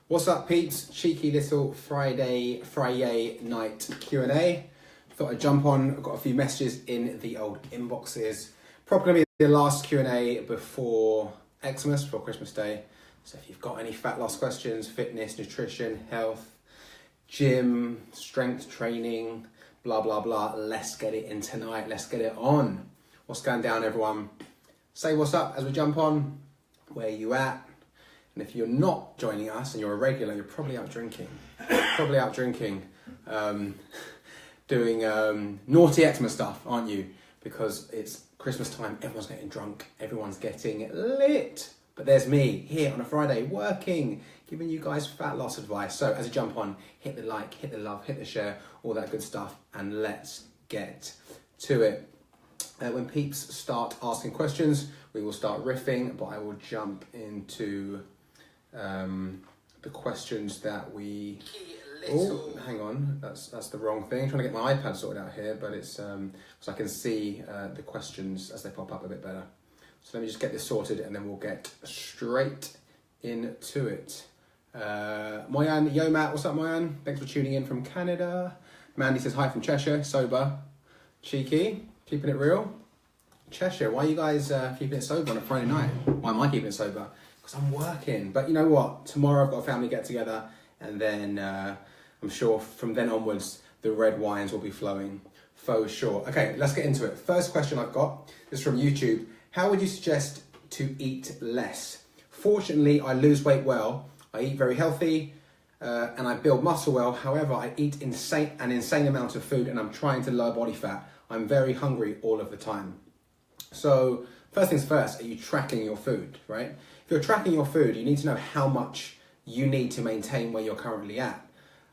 What's up, peeps? Cheeky little Fri-yay night Q&A. Thought I'd jump on. I've got a few messages in the old inboxes. Probably going to be the last Q&A before Xmas, before Christmas Day. So if you've got any fat loss questions, fitness, nutrition, health, gym, strength training, blah, blah, blah, let's get it in tonight. Let's get it on. What's going down, everyone? Say what's up as we jump on. Where you at? And if you're not joining us and you're a regular, you're probably out drinking. Doing naughty Xmas stuff, aren't you? Because it's Christmas time, everyone's getting drunk, everyone's getting lit. But there's me here on a Friday working, giving you guys fat loss advice. So as you jump on, hit the like, hit the love, hit the share, all that good stuff, and let's get to it. When peeps start asking questions, we will start riffing, but I will jump into the questions that we... Oh, hang on, that's the wrong thing. I'm trying to get my iPad sorted out here, but it's so I can see the questions as they pop up a bit better. So let me just get this sorted and then we'll get straight into it. Moyan, yo Matt, what's up Moyan? Thanks for tuning in from Canada. Mandy says hi from Cheshire, sober. Cheeky, keeping it real. Cheshire, why are you guys keeping it sober on a Friday night? Why am I keeping it sober? Because I'm working. But you know what? Tomorrow I've got a family get together, and then I'm sure from then onwards the red wines will be flowing for sure. Okay, let's get into it. First question I've got is from YouTube. How would you suggest to eat less? Fortunately, I lose weight well. I eat very healthy and I build muscle well. However, I eat an insane amount of food and I'm trying to lower body fat. I'm very hungry all of the time. So first things first, are you tracking your food, right? If you're tracking your food, you need to know how much you need to maintain where you're currently at.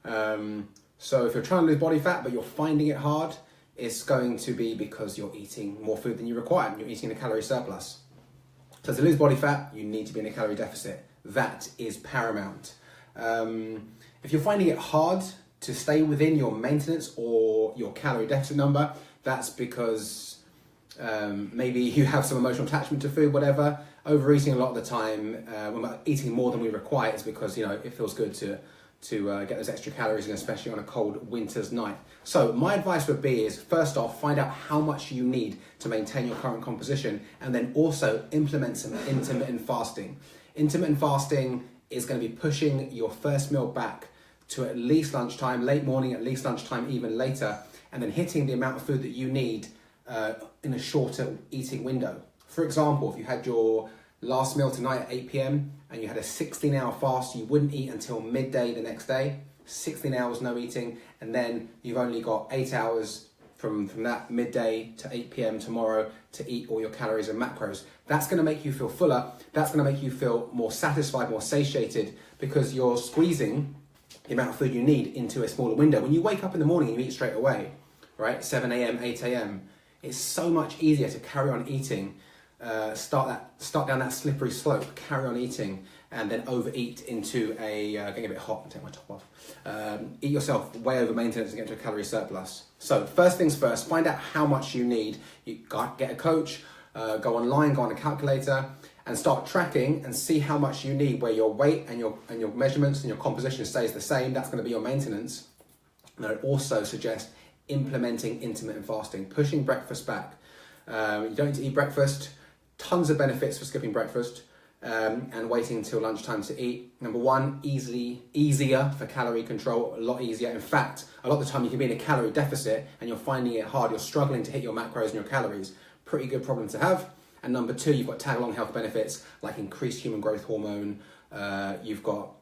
So if you're trying to lose body fat, but you're finding it hard, it's going to be because you're eating more food than you require and you're eating in a calorie surplus. So to lose body fat, you need to be in a calorie deficit. That is paramount. If you're finding it hard to stay within your maintenance or your calorie deficit number, that's because maybe you have some emotional attachment to food, whatever. Overeating a lot of the time, when we're eating more than we require, is because it feels good to get those extra calories in, especially on a cold winter's night. So my advice would be is, first off, find out how much you need to maintain your current composition, and then also implement some intermittent fasting. Intermittent fasting is going to be pushing your first meal back to at least lunchtime, late morning, at least lunchtime, even later, and then hitting the amount of food that you need in a shorter eating window. For example, if you had your last meal tonight at 8 p.m. and you had a 16-hour fast, you wouldn't eat until midday the next day, 16 hours no eating, and then you've only got 8 hours from that midday to 8 p.m. tomorrow to eat all your calories and macros. That's going to make you feel fuller. That's going to make you feel more satisfied, more satiated, because you're squeezing the amount of food you need into a smaller window. When you wake up in the morning and you eat straight away, right, 7 a.m., 8 a.m., it's so much easier to carry on eating, start down that slippery slope, carry on eating, and then overeat into getting a bit hot, take my top off, eat yourself way over maintenance and get to a calorie surplus. So first things first, find out how much you need. You get a coach, go online, go on a calculator, and start tracking and see how much you need, where your weight and your measurements and your composition stays the same. That's going to be your maintenance. And I also suggest implementing intermittent fasting, pushing breakfast back. You don't need to eat breakfast. Tons of benefits for skipping breakfast and waiting until lunchtime to eat. Number one, easier for calorie control, a lot easier. In fact, a lot of the time you can be in a calorie deficit and you're finding it hard, you're struggling to hit your macros and your calories. Pretty good problem to have. And number two, you've got tag-along health benefits like increased human growth hormone. You've got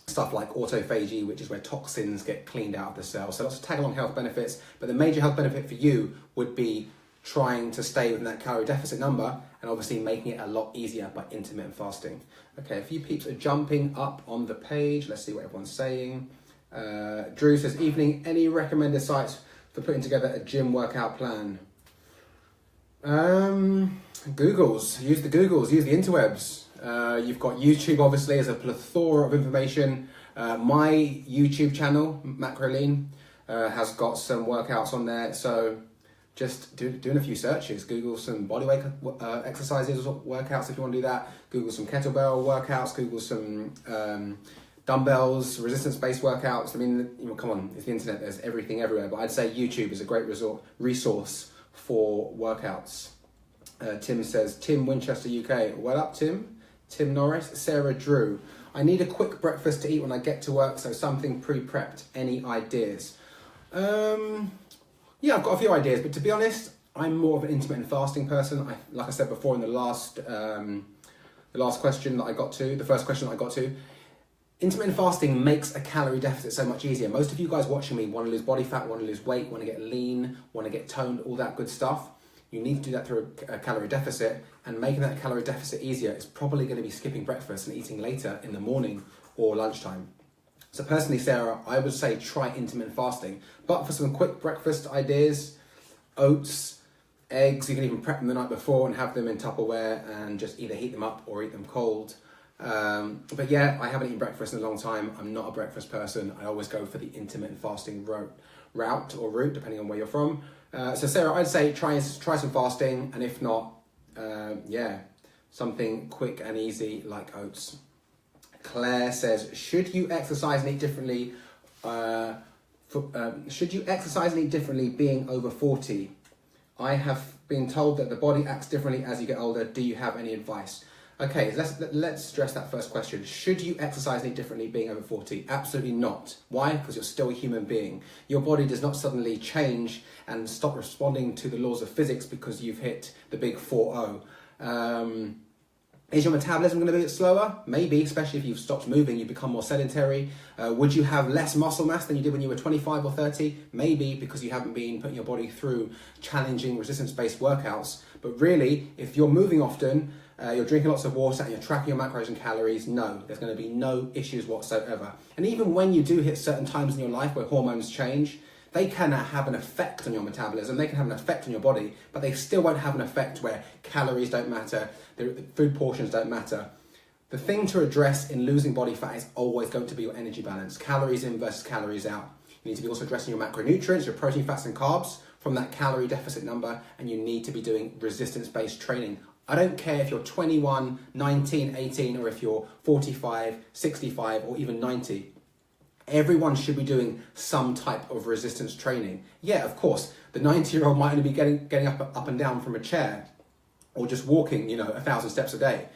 stuff like autophagy, which is where toxins get cleaned out of the cell. So lots of tag-along health benefits, but the major health benefit for you would be trying to stay within that calorie deficit number and obviously making it a lot easier by intermittent fasting. Okay, a few peeps are jumping up on the page. Let's see what everyone's saying. Drew says, evening, any recommended sites for putting together a gym workout plan? Googles, use the interwebs. You've got YouTube, obviously, as a plethora of information. My YouTube channel, Macrolean, has got some workouts on there. So just doing a few searches. Google some bodyweight exercises or workouts if you want to do that. Google some kettlebell workouts. Google some dumbbells, resistance-based workouts. I mean, come on, it's the internet. There's everything everywhere. But I'd say YouTube is a great resource for workouts. Tim says, Tim Winchester, UK. Well up, Tim. Tim Norris. Sarah Drew. I need a quick breakfast to eat when I get to work, so something pre-prepped. Any ideas? Yeah, I've got a few ideas, but to be honest, I'm more of an intermittent fasting person. Like I said before in the last question that I got to, the first question that I got to, intermittent fasting makes a calorie deficit so much easier. Most of you guys watching me want to lose body fat, want to lose weight, want to get lean, want to get toned, all that good stuff. You need to do that through a calorie deficit, and making that calorie deficit easier is probably going to be skipping breakfast and eating later in the morning or lunchtime. So personally, Sarah, I would say try intermittent fasting. But for some quick breakfast ideas, oats, eggs, you can even prep them the night before and have them in Tupperware and just either heat them up or eat them cold. But yeah, I haven't eaten breakfast in a long time. I'm not a breakfast person. I always go for the intermittent fasting route, depending on where you're from. So Sarah, I'd say try some fasting, and if not, something quick and easy like oats. Claire says, should you exercise and eat differently? Should you exercise and eat differently being over 40? I have been told that the body acts differently as you get older. Do you have any advice? Okay, let's address that first question. Should you exercise and eat differently being over 40? Absolutely not. Why? Because you're still a human being. Your body does not suddenly change and stop responding to the laws of physics because you've hit the big 4-0. Is your metabolism going to be a bit slower? Maybe, especially if you've stopped moving, you become more sedentary. Would you have less muscle mass than you did when you were 25 or 30? Maybe, because you haven't been putting your body through challenging resistance-based workouts. But really, if you're moving often, you're drinking lots of water and you're tracking your macros and calories, no, there's going to be no issues whatsoever. And even when you do hit certain times in your life where hormones change, they can have an effect on your metabolism, they can have an effect on your body, but they still won't have an effect where calories don't matter, the food portions don't matter. The thing to address in losing body fat is always going to be your energy balance, calories in versus calories out. You need to be also addressing your macronutrients, your protein, fats and carbs from that calorie deficit number, and you need to be doing resistance-based training. I don't care if you're 21, 19, 18, or if you're 45, 65, or even 90. Everyone should be doing some type of resistance training. Yeah, of course, the 90-year-old might only be getting up and down from a chair or just walking, 1,000 steps a day,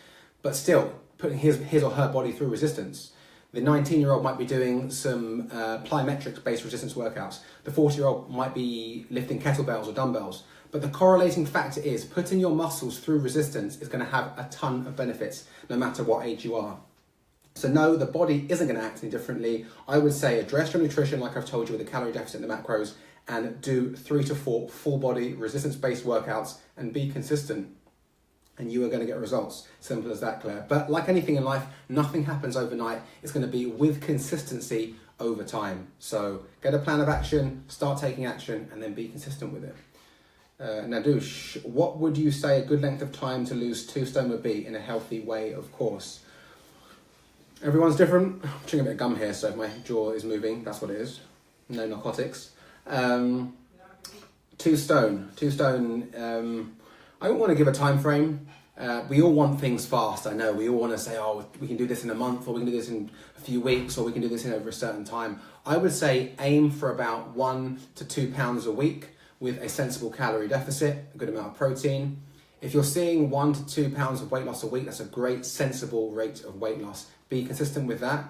but still putting his or her body through resistance. The 19-year-old might be doing some plyometrics-based resistance workouts. The 40-year-old might be lifting kettlebells or dumbbells. But the correlating factor is putting your muscles through resistance is going to have a ton of benefits no matter what age you are. So no, the body isn't going to act any differently. I would say address your nutrition like I've told you with the calorie deficit and the macros, and do 3 to 4 full body resistance-based workouts and be consistent. And you are going to get results. Simple as that, Claire. But like anything in life, nothing happens overnight. It's going to be with consistency over time. So get a plan of action, start taking action, and then be consistent with it. Nadush, what would you say a good length of time to lose 2 stone would be in a healthy way, of course? Everyone's different. I'm chewing a bit of gum here, so if my jaw is moving, that's what it is. No narcotics. 2 stone. 2 stone. I don't want to give a time frame. We all want things fast, I know. We all want to say, oh, we can do this in a month, or we can do this in a few weeks, or we can do this in over a certain time. I would say aim for about 1 to 2 pounds a week with a sensible calorie deficit, a good amount of protein. If you're seeing 1 to 2 pounds of weight loss a week, that's a great sensible rate of weight loss. Be consistent with that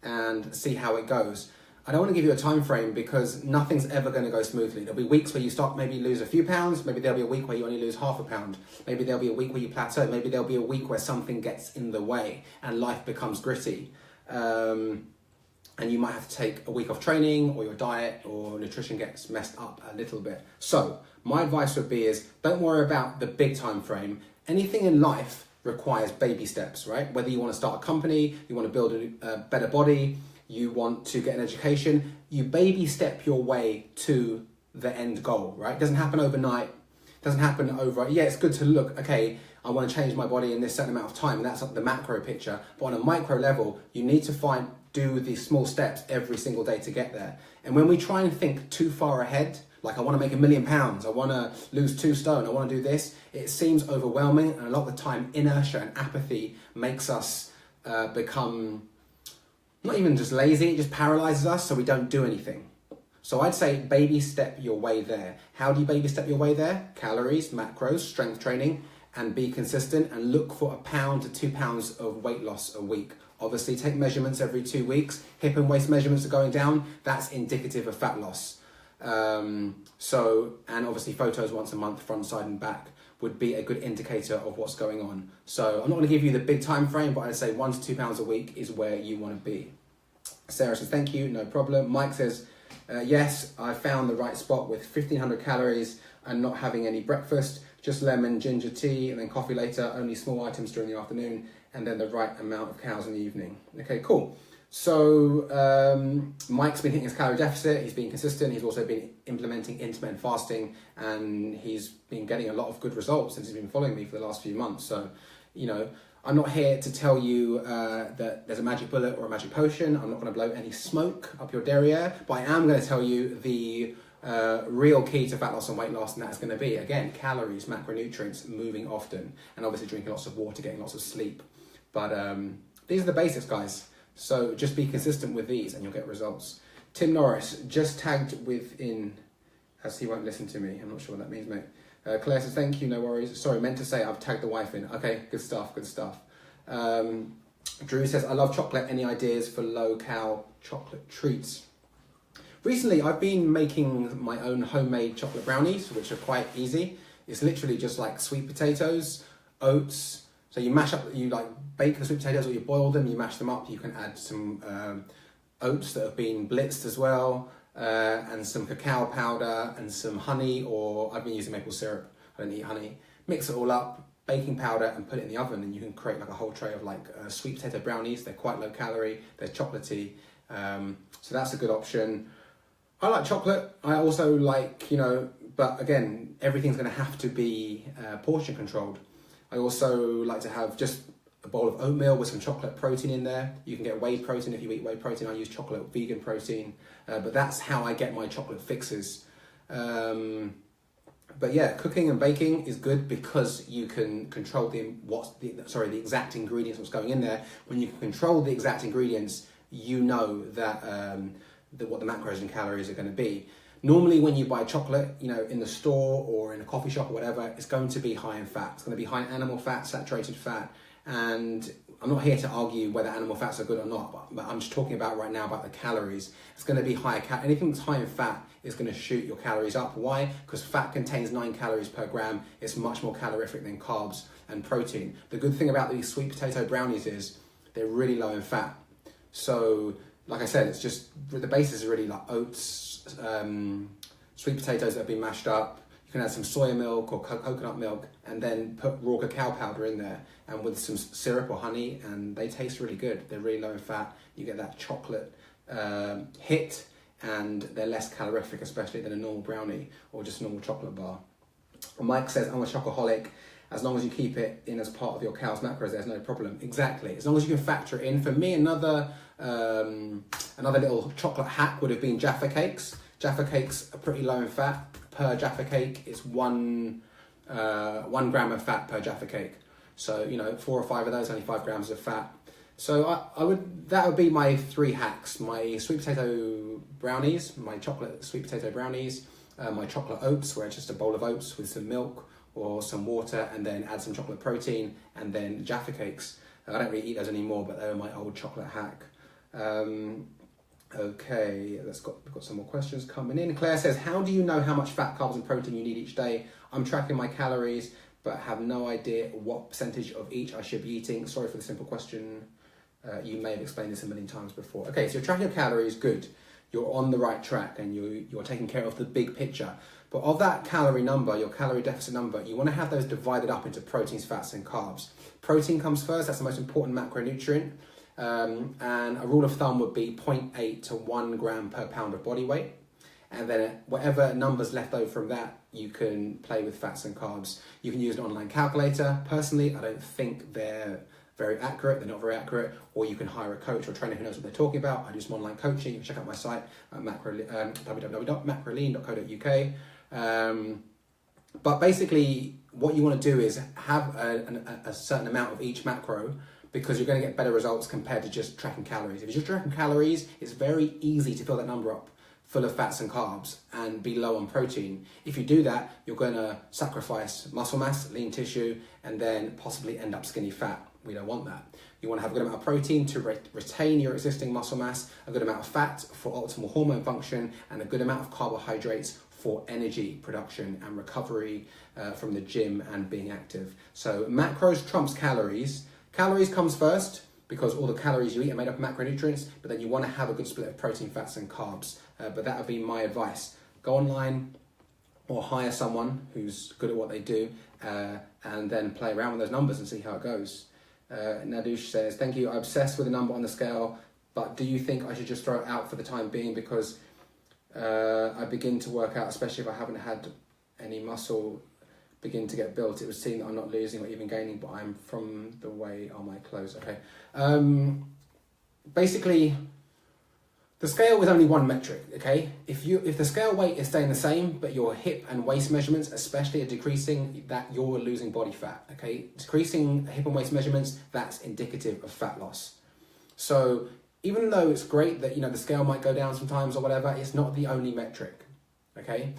and see how it goes. I don't want to give you a time frame because nothing's ever going to go smoothly. There'll be weeks where you start, maybe lose a few pounds. Maybe there'll be a week where you only lose half a pound. Maybe there'll be a week where you plateau. Maybe there'll be a week where something gets in the way and life becomes gritty. And you might have to take a week off training, or your diet or nutrition gets messed up a little bit. So my advice would be is don't worry about the big time frame. Anything in life requires baby steps, right? Whether you want to start a company, you want to build a better body, you want to get an education, you baby step your way to the end goal, right? It doesn't happen overnight. It doesn't happen over, yeah, it's good to look, okay, I want to change my body in this certain amount of time, and that's the macro picture. But on a micro level, you need to do these small steps every single day to get there. And when we try and think too far ahead, like I want to make £1 million, I want to lose 2 stone, I want to do this, it seems overwhelming, and a lot of the time inertia and apathy makes us not not even just lazy, it just paralyzes us so we don't do anything. So I'd say baby step your way there. How do you baby step your way there? Calories, macros, strength training, and be consistent and look for 1 pound to 2 pounds of weight loss a week. Obviously take measurements every 2 weeks. Hip and waist measurements are going down. That's indicative of fat loss. And obviously photos once a month, front, side and back, would be a good indicator of what's going on. So I'm not going to give you the big time frame, but I'd say 1 to 2 pounds a week is where you want to be. Sarah says, thank you, no problem. Mike says, yes, I found the right spot with 1,500 calories and not having any breakfast, just lemon, ginger tea, and then coffee later, only small items during the afternoon, and then the right amount of cows in the evening. Okay, cool. So Mike's been hitting his calorie deficit, he's been consistent, he's also been implementing intermittent fasting, and he's been getting a lot of good results since he's been following me for the last few months. So, you know, I'm not here to tell you that there's a magic bullet or a magic potion. I'm not going to blow any smoke up your derriere, but I am going to tell you the real key to fat loss and weight loss, and that's going to be, again, calories, macronutrients, moving often, and obviously drinking lots of water, getting lots of sleep. But these are the basics, guys. So just be consistent with these and you'll get results. Tim Norris, just tagged within, as he won't listen to me. I'm not sure what that means, mate. Claire says, thank you, no worries. Sorry, meant to say I've tagged the wife in. Okay, good stuff, good stuff. Drew says, I love chocolate. Any ideas for low-cal chocolate treats? Recently, I've been making my own homemade chocolate brownies, which are quite easy. It's literally just like sweet potatoes, oats. So you mash up, you like bake the sweet potatoes or you boil them, you mash them up. You can add some oats that have been blitzed as well, and some cacao powder and some honey, or I've been using maple syrup. I don't eat honey. Mix it all up, baking powder, and put it in the oven, and you can create like a whole tray of like sweet potato brownies. They're quite low calorie, they're chocolatey, so that's a good option. I like chocolate. I also like, you know, but again, everything's going to have to be portion controlled. I also like to have just a bowl of oatmeal with some chocolate protein in there. You can get whey protein if you eat whey protein. I use chocolate vegan protein, but that's how I get my chocolate fixes. But yeah, cooking and baking is good because you can control the exact ingredients, what's going in there. When you can control the exact ingredients, you know that what the macros and calories are going to be. Normally when you buy chocolate, you know, in the store or in a coffee shop or whatever, it's going to be high in fat. It's going to be high in animal fat, saturated fat. And I'm not here to argue whether animal fats are good or not, but I'm just talking about right now about the calories. It's going to be higher, anything that's high in fat is going to shoot your calories up. Why? Because fat contains 9 calories per gram. It's much more calorific than carbs and protein. The good thing about these sweet potato brownies is they're really low in fat. So, like I said, it's just, the basis is really like oats, sweet potatoes that have been mashed up. You can add some soya milk or coconut milk and then put raw cacao powder in there and with some syrup or honey, and they taste really good. They're really low in fat. You get that chocolate hit, and they're less calorific, especially than a normal brownie or just a normal chocolate bar. Mike says, I'm a chocoholic. As long as you keep it in as part of your cow's macros, there's no problem. Exactly. As long as you can factor it in. For me, another little chocolate hack would have been Jaffa cakes. Jaffa cakes are pretty low in fat. Per Jaffa cake, it's 1 gram of fat per Jaffa cake. So, you know, 4 or 5 of those, only 5 grams of fat. So that would be my 3 hacks. My sweet potato brownies, my chocolate sweet potato brownies, my chocolate oats, where it's just a bowl of oats with some milk or some water, and then add some chocolate protein, and then Jaffa cakes. I don't really eat those anymore, but they were my old chocolate hack. Okay, we've got some more questions coming in. Claire says, how do you know how much fat, carbs and protein you need each day? I'm tracking my calories, but have no idea what percentage of each I should be eating. Sorry for the simple question. You may have explained this a million times before. Okay, so you're tracking your calories, good. You're on the right track and you're taking care of the big picture. But of that calorie number, your calorie deficit number, you want to have those divided up into proteins, fats and carbs. Protein comes first, that's the most important macronutrient. And a rule of thumb would be 0.8 to 1 gram per pound of body weight. And then whatever numbers left over from that, you can play with fats and carbs. You can use an online calculator. Personally, I don't think they're very accurate. They're not very accurate. Or you can hire a coach or a trainer who knows what they're talking about. I do some online coaching. You can check out my site at www.macrolean.co.uk. But basically, what you want to do is have a certain amount of each macro because you're going to get better results compared to just tracking calories. If you're just tracking calories, it's very easy to fill that number up full of fats and carbs and be low on protein. If you do that, you're going to sacrifice muscle mass, lean tissue, and then possibly end up skinny fat. We don't want that. You want to have a good amount of protein to retain your existing muscle mass, a good amount of fat for optimal hormone function, and a good amount of carbohydrates for energy production and recovery from the gym and being active. So macros trumps calories. Calories comes first, because all the calories you eat are made up of macronutrients, but then you want to have a good split of protein, fats, and carbs. But that would be my advice. Go online or hire someone who's good at what they do, and then play around with those numbers and see how it goes. Nadush says, thank you, I'm obsessed with the number on the scale, but do you think I should just throw it out for the time being, because I begin to work out, especially if I haven't had any muscle begin to get built. It would seem that I'm not losing or even gaining, but I'm from the way are my clothes. Okay. Basically, the scale is only one metric, okay? If the scale weight is staying the same, but your hip and waist measurements especially are decreasing, that you're losing body fat, okay? Decreasing hip and waist measurements, that's indicative of fat loss. So even though it's great that, the scale might go down sometimes or whatever, it's not the only metric, okay?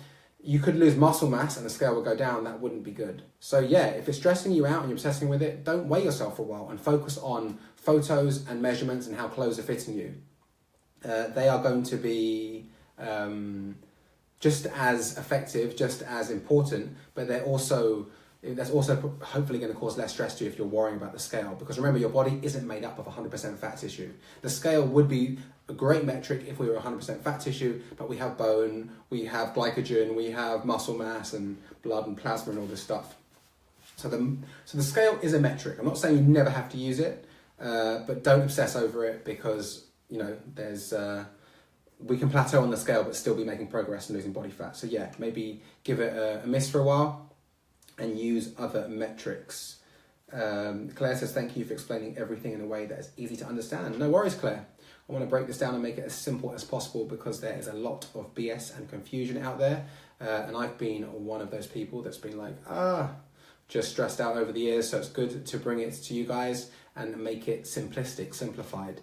You could lose muscle mass and the scale will go down, that wouldn't be good. So yeah, if it's stressing you out and you're obsessing with it, don't weigh yourself for a while and focus on photos and measurements and how clothes are fitting you. They are going to be just as effective, just as important, but that's also hopefully going to cause less stress to you if you're worrying about the scale. Because remember, your body isn't made up of 100% fat tissue. The scale would be a great metric if we were 100% fat tissue, but we have bone, we have glycogen, we have muscle mass and blood and plasma and all this stuff. So the scale is a metric. I'm not saying you never have to use it, but don't obsess over it, because we can plateau on the scale but still be making progress and losing body fat. So yeah, maybe give it a miss for a while and use other metrics. Claire says, thank you for explaining everything in a way that is easy to understand. No worries, Claire. I want to break this down and make it as simple as possible, because there is a lot of BS and confusion out there. And I've been one of those people that's been like, just stressed out over the years. So it's good to bring it to you guys and make it simplistic, simplified.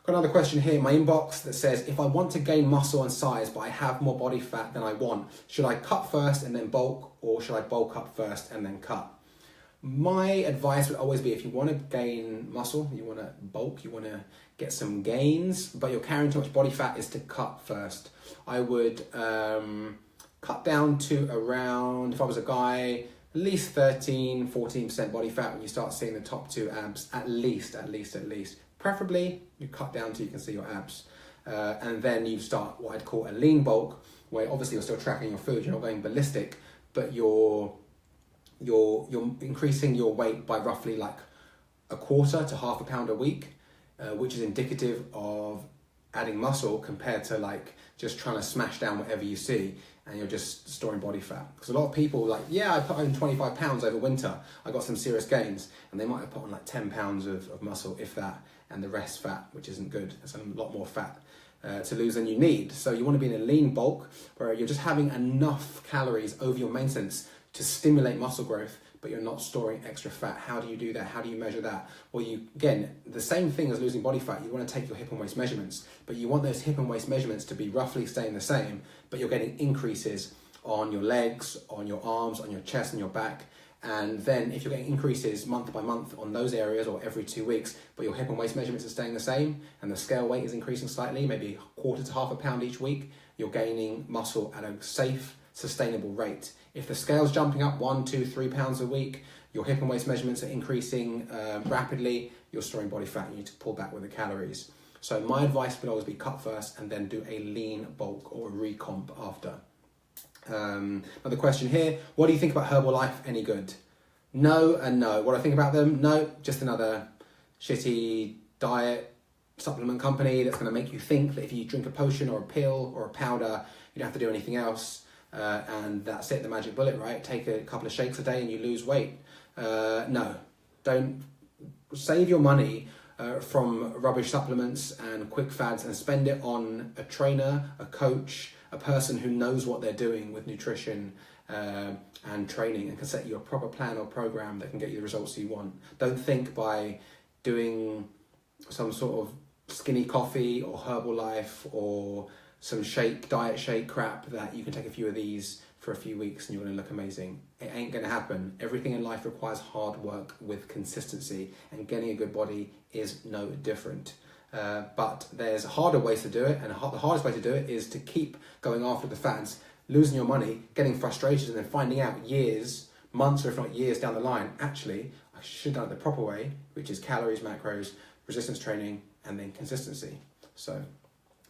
Got another question here in my inbox that says, if I want to gain muscle and size, but I have more body fat than I want, should I cut first and then bulk, or should I bulk up first and then cut? My advice would always be, if you want to gain muscle, you want to bulk, you want to get some gains, but you're carrying too much body fat, is to cut first. I would cut down to around, if I was a guy, at least 13-14% body fat when you start seeing the top two abs, at least. Preferably, you cut down till you can see your abs. And then you start what I'd call a lean bulk, where obviously you're still tracking your food, you're not going ballistic, but you're increasing your weight by roughly like a quarter to half a pound a week, which is indicative of adding muscle compared to like just trying to smash down whatever you see and you're just storing body fat. Because a lot of people like, yeah, I put on 25 pounds over winter, I got some serious gains, and they might have put on like 10 pounds of muscle, if that, and the rest fat, which isn't good. There's a lot more fat to lose than you need. So you want to be in a lean bulk where you're just having enough calories over your maintenance to stimulate muscle growth, but you're not storing extra fat. How do you do that? How do you measure that? Well, again, the same thing as losing body fat, you want to take your hip and waist measurements, but you want those hip and waist measurements to be roughly staying the same, but you're getting increases on your legs, on your arms, on your chest and your back. And then if you're getting increases month by month on those areas, or every 2 weeks, but your hip and waist measurements are staying the same and the scale weight is increasing slightly, maybe a quarter to half a pound each week, you're gaining muscle at a safe, sustainable rate. If the scale's jumping up 1, 2, 3 pounds a week, your hip and waist measurements are increasing rapidly, you're storing body fat, you need to pull back with the calories. So my advice would always be cut first and then do a lean bulk or a recomp after. Another question here, what do you think about Herbalife? Any good? No and no. What do I think about them? No, just another shitty diet supplement company that's going to make you think that if you drink a potion or a pill or a powder, you don't have to do anything else. And that's it, the magic bullet, right? Take a couple of shakes a day and you lose weight. No, don't save your money from rubbish supplements and quick fads and spend it on a trainer, a coach, a person who knows what they're doing with nutrition and training and can set you a proper plan or program that can get you the results you want. Don't think by doing some sort of skinny coffee or Herbalife or some diet shake crap that you can take a few of these for a few weeks and you're going to look amazing. It ain't going to happen. Everything in life requires hard work with consistency, and getting a good body is no different. But there's harder ways to do it, and the hardest way to do it is to keep going after the fads, losing your money, getting frustrated, and then finding out months or if not years down the line, actually, I should have done it the proper way, which is calories, macros, resistance training, and then consistency. So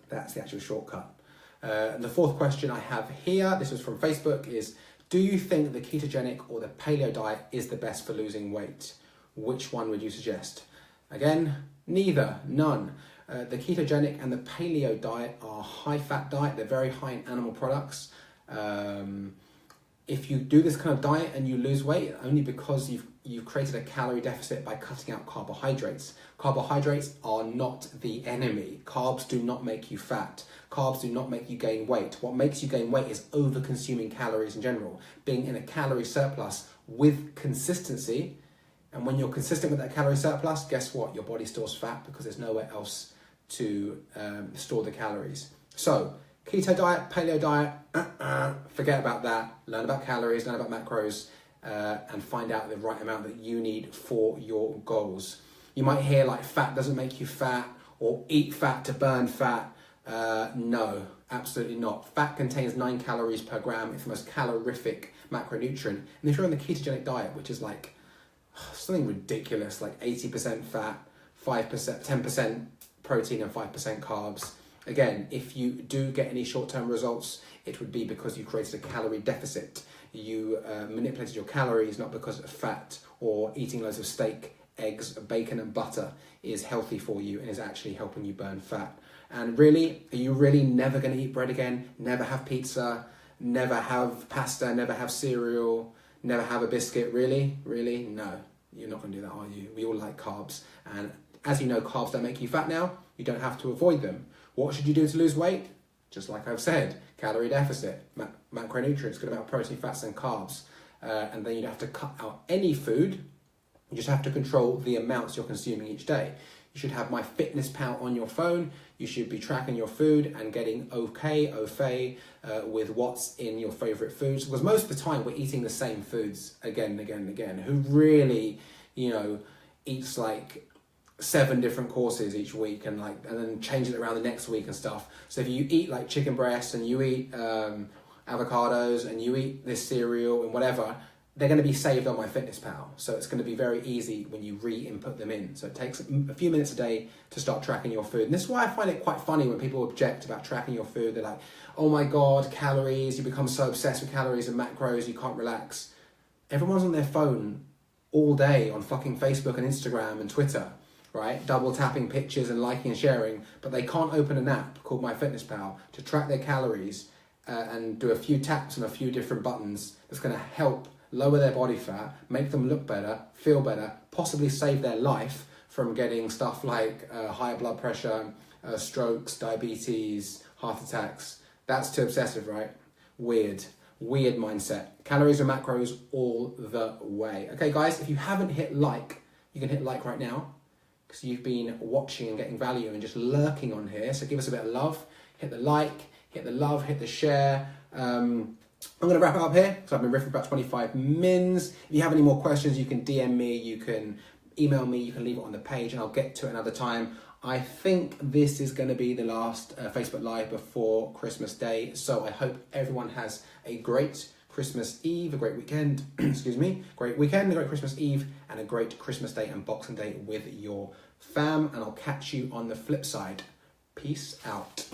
that's the actual shortcut. And the fourth question I have here, this was from Facebook, is do you think the ketogenic or the paleo diet is the best for losing weight? Which one would you suggest? Again, neither, none. The ketogenic and the paleo diet are high-fat diet. They're very high in animal products. If you do this kind of diet and you lose weight, only because you've created a calorie deficit by cutting out carbohydrates. Carbohydrates are not the enemy. Carbs do not make you fat. Carbs do not make you gain weight. What makes you gain weight is over-consuming calories in general, being in a calorie surplus with consistency. And when you're consistent with that calorie surplus, guess what? Your body stores fat because there's nowhere else to store the calories. So, keto diet, paleo diet, forget about that. Learn about calories, learn about macros, and find out the right amount that you need for your goals. You might hear like fat doesn't make you fat, or eat fat to burn fat. No, absolutely not. Fat contains 9 calories per gram. It's the most calorific macronutrient. And if you're on the ketogenic diet, which is like something ridiculous, like 80% fat, 5%, 10% protein and 5% carbs. Again, if you do get any short-term results, it would be because you created a calorie deficit. You manipulated your calories, not because fat or eating loads of steak, eggs, bacon and butter is healthy for you and is actually helping you burn fat. And really, are you really never going to eat bread again? Never have pizza, never have pasta, never have cereal, never have a biscuit? Really? Really? No, you're not going to do that, are you? We all like carbs. And as you know, carbs don't make you fat now. You don't have to avoid them. What should you do to lose weight? Just like I've said, calorie deficit, macronutrients, good amount of protein, fats and carbs. And then you'd have to cut out any food. You just have to control the amounts you're consuming each day. You should have MyFitnessPal on your phone. You should be tracking your food and getting au fait with what's in your favorite foods. Because most of the time we're eating the same foods again and again and again. Who really, eats like 7 different courses each week and then changes it around the next week and stuff. So if you eat like chicken breast and you eat avocados and you eat this cereal and whatever, they're going to be saved on MyFitnessPal. So it's going to be very easy when you re-input them in. So it takes a few minutes a day to start tracking your food. And this is why I find it quite funny when people object about tracking your food. They're like, oh my God, calories, you become so obsessed with calories and macros, you can't relax. Everyone's on their phone all day on fucking Facebook and Instagram and Twitter, right? Double tapping pictures and liking and sharing, but they can't open an app called MyFitnessPal to track their calories and do a few taps on a few different buttons that's going to help lower their body fat, make them look better, feel better, possibly save their life from getting stuff like higher blood pressure, strokes, diabetes, heart attacks. That's too obsessive, right? Weird mindset. Calories and macros all the way. Okay, guys, if you haven't hit like, you can hit like right now because you've been watching and getting value and just lurking on here. So give us a bit of love. Hit the like, hit the love, hit the share. I'm going to wrap it up here because I've been riffing for about 25 mins. If you have any more questions, you can DM me, you can email me, you can leave it on the page and I'll get to it another time. I think this is going to be the last Facebook Live before Christmas Day. So I hope everyone has a great Christmas Eve, a great weekend, great weekend, a great Christmas Eve and a great Christmas Day and Boxing Day with your fam. And I'll catch you on the flip side. Peace out.